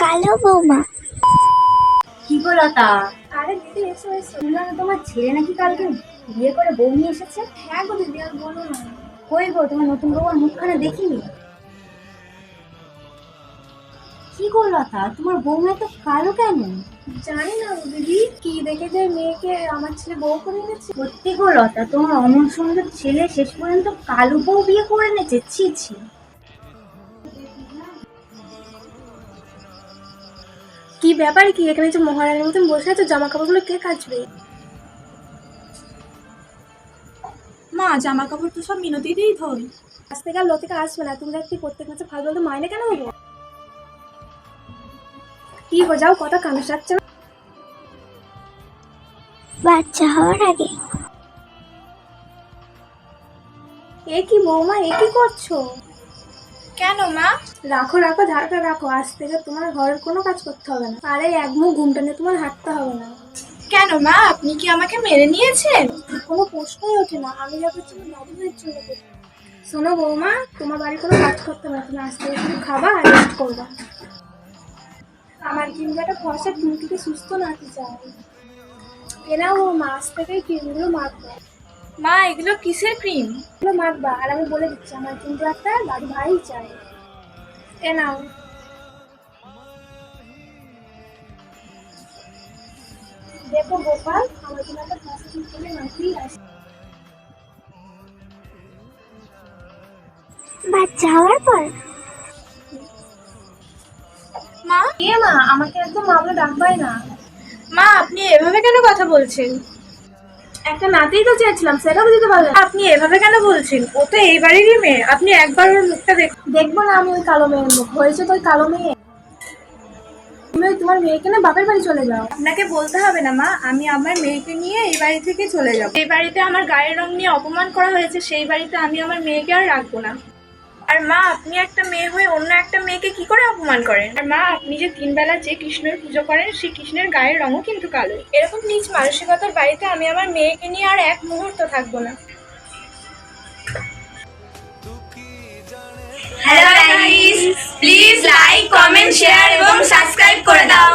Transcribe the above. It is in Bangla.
কালো বৌমা। কি গো লতা? আরে দিদি এসো এসো, শুনলাম তোমার ছেলে নাকি কালকে বিয়ে করে বউ নিয়ে এসেছে। হ্যাঁ গো দিদি, আর বলো না। কই গো তোমার নতুন বউর মুখখানা দেখিনি। কি গো লতা, তোমার বৌমা তো কালো কেন? জানি না গো দিদি, কি দেখে যে মেয়েকে আমার ছেলে বউ করে এনেছে। সত্যি গো লতা, তোমার অমন সুন্দর ছেলে শেষ পর্যন্ত কালো বউ বিয়ে করে এনেছে। ছি ছি। কি ব্যাপার, কি এখানে যে মহারানীর মতন বসে আছে, জামা কাপড়গুলো কে কাচবে? মা, জামা কাপড় তো সব মিনতি দিয়েই ধোই। আজ থেকে আর লতিকা আসবে না। তুমি দেখতে প্রত্যেক মাসে ফালতু ফালতু মাইনে কেন দেবো? কি গো, যাও, কথা কানে সারছে না। বাচ্চা হওয়ার আগে এ কি বৌমা, এ কি করছো? কেন মা? রাখো রাখো, ঝাড়টা রাখো। আজ থেকে তোমার ঘরের কোনো কাজ করতে হবে না। আরে এক মুখ ঘুমটা নিয়ে তোমার হাঁটতে হবে না। কেন মা, আপনি কি আমাকে মেরে নিয়েছেন? কোনো প্রশ্নই ওঠে না। আমি যা করছি দাদু ভাইয়ের জন্য করছি। শোনো বৌমা, তোমার বাড়ি কোনো কাজ করতে হবে না। তুমি আজ থেকে শুধু খাবা আর রেস্ট করবা। আমার কিন্তু একটা ফর্সা টুনটুকে সুস্থ নাতি চাই। এনাও বৌমা, আজ থেকে ক্রিমগুলো মাখবা। মা, এগুলো কিসের ক্রিম? এগুলো মাখবা, আর আমি বলে দিচ্ছি, আমার কিন্তু একটা দাদু ভাই চাই। এ নাও। দেখো গোপাল, আমার কিন্তু একটা ফর্সা টুনটুকে নাতি আছে। বাচ্চা হওয়ার পর মা, এ মা, আমাকে একদম মা বলে ডাকবাই না। মা, আপনি এভাবে কেন কথা বলছেন? একটা নাতিই তো চেয়েছিলাম, সেটাও দিতে পারলেন না। আপনি এভাবে কেন বলছেন? ও তো এই বাড়িরই মেয়ে। আপনি একবার ওর মুখটা দেখবো না আমি ওই কালো মেয়ের মুখ? হয়েছে তো ওই কালো মেয়ে। তুমি ওই তোমার মেয়েকে না বাপের বাড়ি চলে যাও। আপনাকে বলতে হবে না মা, আমি আমার মেয়েকে নিয়ে এই বাড়ি থেকে চলে যাব। এই বাড়িতে আমার গায়ের রং নিয়ে অপমান করা হয়েছে, সেই বাড়িতে আমি আমার মেয়েকে আর রাখবো না। আর মা, আপনি একটা মেয়ে হয়ে অন্য একটা মেয়েকে কি করে অপমান করেন? আর মা, আপনি যে 3 বেলা যে কৃষ্ণের পুজো করেন, সেই কৃষ্ণের গায়ের রঙও কিন্তু কালো। এরকম নিজ মানসিকতার বাড়িতে আমি আমার মেয়েকে নিয়ে আর এক মুহূর্ত থাকবো না। Hello guys, please like, comment, share এবং সাবস্ক্রাইব করে দাও।